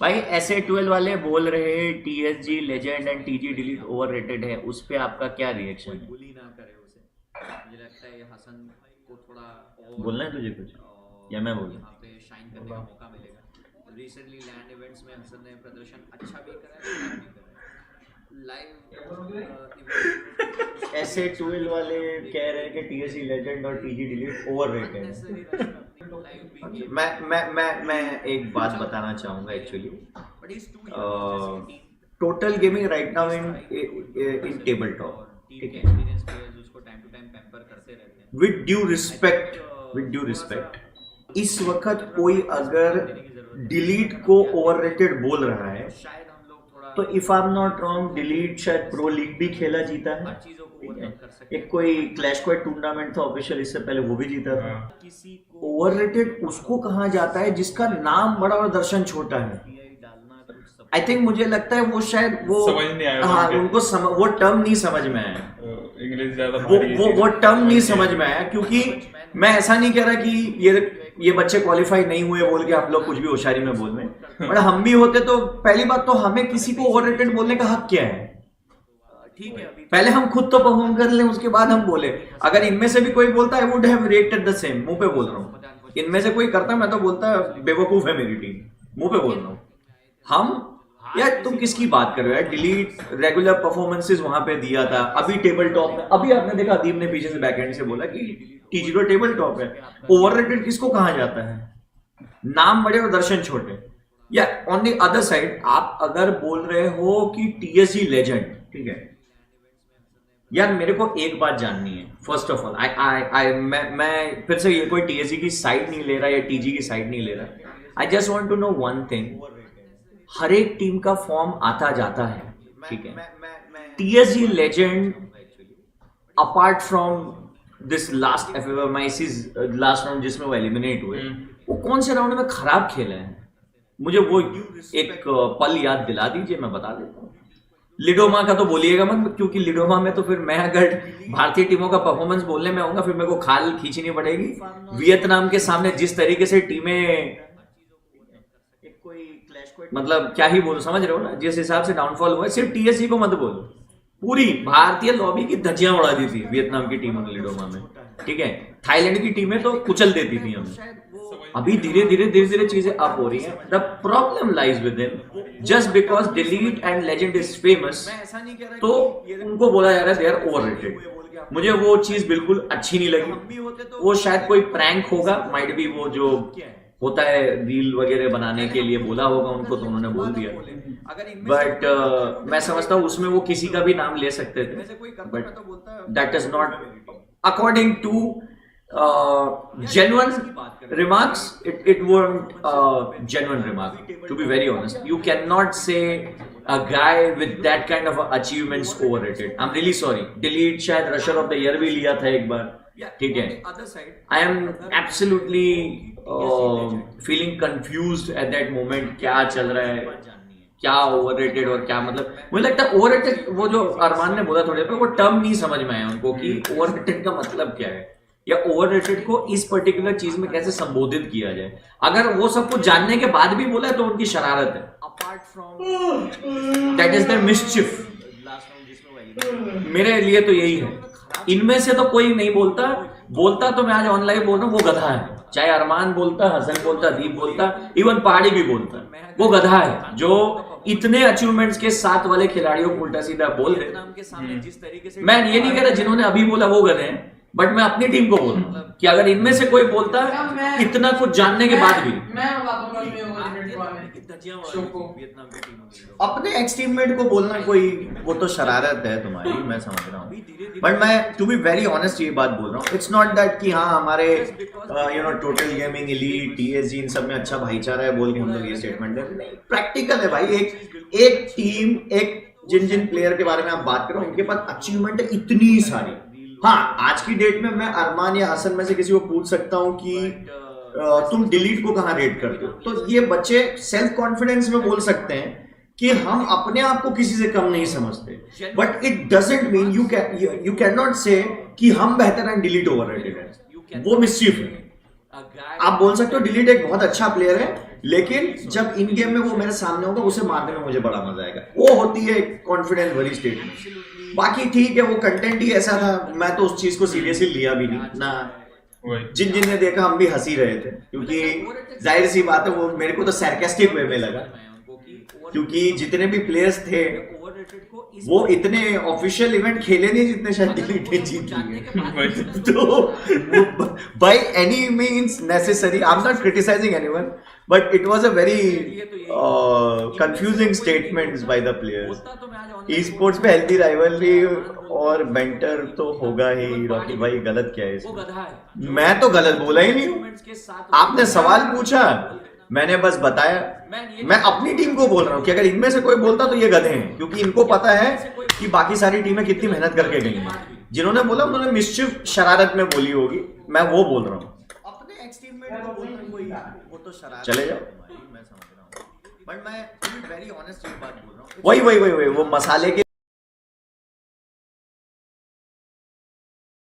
भाई ऐसे 12 वाले बोल रहे हैं TSG legend and TG delete overrated है, उस पे आपका क्या रिएक्शन कोई है? बुली ना करे उसे। मुझे लगता है ये हसन को थोड़ा और बोलना है तुझे कुछ या मैं बोलूं? यहाँ पे शाइन करने का मौका मिलेगा। रिसेंटली लैंड इवेंट्स में हसन ने प्रदर्शन अच्छा भी करा है, खराब भी करा है। लाइव ऐसे 12 वाले कह रहे हैं कि टीएसजी लेजेंड और टीजी डिलीट ओवररेटेड है। मैं एक बात बताना चाहूंगा actually. Total gaming right now in table top, ठीक है, विद ड्यू रिस्पेक्ट इस वक्त कोई अगर डिलीट को ओवररेटेड बोल रहा है तो if I am not wrong delete शायद प्रो लीग भी खेला जीता है, ठीक है? एक कोई क्लैश क्वाड टूर्नामेंट था ऑफिशियल, इससे पहले वो भी जीता था। ओवररेटेड उसको कहा जाता है जिसका नाम बड़ा और दर्शन छोटा है। आई थिंक मुझे लगता है वो शायद वो समझ नहीं आया, हाँ उनको वो टर्म नहीं समझ में आया, इंग्लिश ज्यादा वो टर्म नहीं समझ में आया। क्योंकि मैं ऐसा नहीं कह रहा कि ये बच्चे क्वालिफाई नहीं हुए बोल के आप लोग कुछ भी होशियारी में बोल रहे हैं, बट हम भी होते तो पहली बात तो हमें किसी को ओवररेटेड बोलने का हक क्या है? ठीक है, पहले हम खुद तो परफॉर्म कर लें, उसके बाद हम बोले। अगर इनमें से भी कोई बोलता है would have reacted the same, मुंह पे बोल रहा हूँ। इनमें से कोई करता मैं तो बोलता बेवकूफ है मेरी टीम, मुंह पे बोल रहा हूँ। हम यार तुम किसकी बात कर रहे हो यार? डिलीट रेगुलर परफॉर्मेंसेस वहां पे दिया था, अभी टेबल टॉप में। अभी आपने देखा अदीब ने पीछे से बैकएंड से बोला कि टीजी तो टेबल टॉप है। ओवररेटेड किसको कहा जाता है? नाम बड़े और दर्शन छोटे। या ऑन द अदर साइड आप अगर बोल रहे हो कि टीएसजी लेजेंड, ठीक है यार, मेरे को एक बात जाननी है। फर्स्ट ऑफ ऑल मैं फिर से ये कोई टीएसजी की साइड नहीं ले रहा या टीजी की साइड नहीं ले रहा। I just want to know one thing, हर एक टीम का फॉर्म आता जाता है, ठीक है? TSG legend apart from this last एफएमआईसीज लास्ट राउंड जिसमें वो एलिमिनेट हुए, वो कौन से राउंड में खराब खेले हैं? मुझे वो एक पल याद दिला दीजिए, मैं बता देता हूँ। लिडोमा का तो बोलिएगा मत, क्योंकि लिडोमा में तो फिर मैं अगर भारतीय टीमों का परफॉर्मेंस बोलने में आऊंगा फिर मेरे को खाल खींचनी पड़ेगी। वियतनाम के सामने जिस तरीके से टीमें, मतलब क्या ही बोलो, समझ रहे हो ना, जिस हिसाब से डाउनफॉल हुआ है। सिर्फ टीएसजी को मत बोलो, पूरी भारतीय लॉबी की धज्जियां उड़ा दी थी वियतनाम की टीमों ने लिडोमा में, ठीक है? थाईलैंड की टीमें तो कुचल देती थी हमें। अभी धीरे धीरे चीजें अप हो रही हैं। The problem lies with him, just because delete and legend is famous, तो उनको बोला जा रहा है दे आर ओवररेटेड। मुझे वो चीज बिल्कुल अच्छी नहीं लगी। वो शायद कोई प्रैंक होगा, माइट बी, वो जो होता है रील वगैरह बनाने के लिए बोला होगा उनको, तो उन्होंने बोल दिया। बट मैं समझता हूँ उसमें वो किसी का भी नाम ले सकते थे, but that is not according to genuine remarks. It weren't genuine remark, to be very honest. You cannot say a guy with that kind of achievements overrated. I'm really sorry. Delete शायद rusher of the year भी लिया था एक बार, ठीक है? I am absolutely feeling confused at that moment. क्या चल रहा है, क्या ओवररेटेड और क्या, मतलब मुझे लगता है ओवररेटेड, वो जो अरमान ने बोला थोड़े पे, वो टर्म नहीं समझ में आया उनको कि ओवररेटेड का मतलब क्या है, या ओवररेटेड को इस पर्टिकुलर चीज में कैसे संबोधित किया जाए। अगर वो सब कुछ जानने के बाद भी बोला है तो उनकी शरारत है। Apart from that is their mischief. मेरे लिए तो यही है। इनमें से तो कोई नहीं बोलता तो मैं आज ऑनलाइन बोल रहा हूँ, वो गधा है। चाहे अरमान बोलता, हसन बोलता, दीप बोलता, इवन पहाड़ी भी बोलता, वो गधा है जो इतने अचीवमेंट्स के साथ वाले खिलाड़ियों को उल्टा सीधा बोल रहे। मैं ये नहीं कह रहा जिन्होंने अभी बोला वो गधे हैं, बट मैं अपनी टीम को बोल रहा हूँ कि अगर इनमें से कोई बोलता इतना कुछ जानने के बाद भी, अपने एक्स टीममेट को बोलना कोई, वो तो शरारत है तुम्हारी, मैं समझ रहा हूँ। बट मैं टू बी वेरी ऑनेस्ट ये बात बोल रहा हूँ, इट्स नॉट दैट कि हाँ हमारे टोटल गेमिंग, एलीट, टीएसजी इन सब में अच्छा भाईचारा है बोल के हम लोग ये स्टेटमेंट दे। नहीं, प्रैक्टिकल है भाई। एक टीम, जिन प्लेयर के बारे में आप बात करो उनके पास अचीवमेंट है इतनी सारी। हाँ, आज की डेट में मैं अरमान या हसन में से किसी को पूछ सकता हूँ कि तुम डिलीट को कहाँ रेट करते हो, तो ये बच्चे सेल्फ कॉन्फिडेंस में बोल सकते हैं कि हम अपने आप को किसी से कम नहीं समझते। But it doesn't mean you can not से कि हम बेहतर हैं, डिलीट ओवररेटेड है। वो मिसचीफ है। आप बोल सकते हो डिलीट एक बहुत अच्छा प्लेयर है, लेकिन जब इन गेम में वो मेरे सामने होगा उसे मारने में मुझे बड़ा मजा आएगा, वो होती है कॉन्फिडेंस भरी स्टेटमेंट। बाकी ठीक है, वो कंटेंट ही ऐसा था, मैं तो उस चीज को सीरियसली लिया भी नहीं ना। जिन जिन ने देखा हम भी हंसी रहे थे, क्योंकि जाहिर सी बात है वो मेरे को तो सैर्कास्टिक वे में लगा, क्योंकि जितने भी प्लेयर्स थे वो इतने ऑफिशियल इवेंट खेले नहीं जितने शायद दिल्ली जीत लिए। तो by any means necessary, I am not criticising anyone, but it was a very confusing statements by the players. E sports पे हेल्दी राइवलरी और बेंटर तो होगा ही। रॉकी भाई गलत क्या है इसमें? मैं तो गलत बोला ही नहीं हूँ, आपने सवाल पूछा, मैंने बस बताया। मैं अपनी टीम को बोल रहा हूँ कि अगर इनमें से कोई बोलता तो ये गधे हैं, क्योंकि इनको पता है कि बाकी सारी टीमें कितनी मेहनत करके गई हैं। जिन्होंने बोला उन्होंने मिस्चिफ शरारत में बोली होगी, मैं वो बोल रहा हूँ। अपने एक्स टीममेट को बोल रहा हूँ वो तो शरारत, चले जाओ, मैं समझ रहा हूँ, बट मैं वेरी ऑनेस्ट बात बोल रहा हूँ। वही वो मसाले के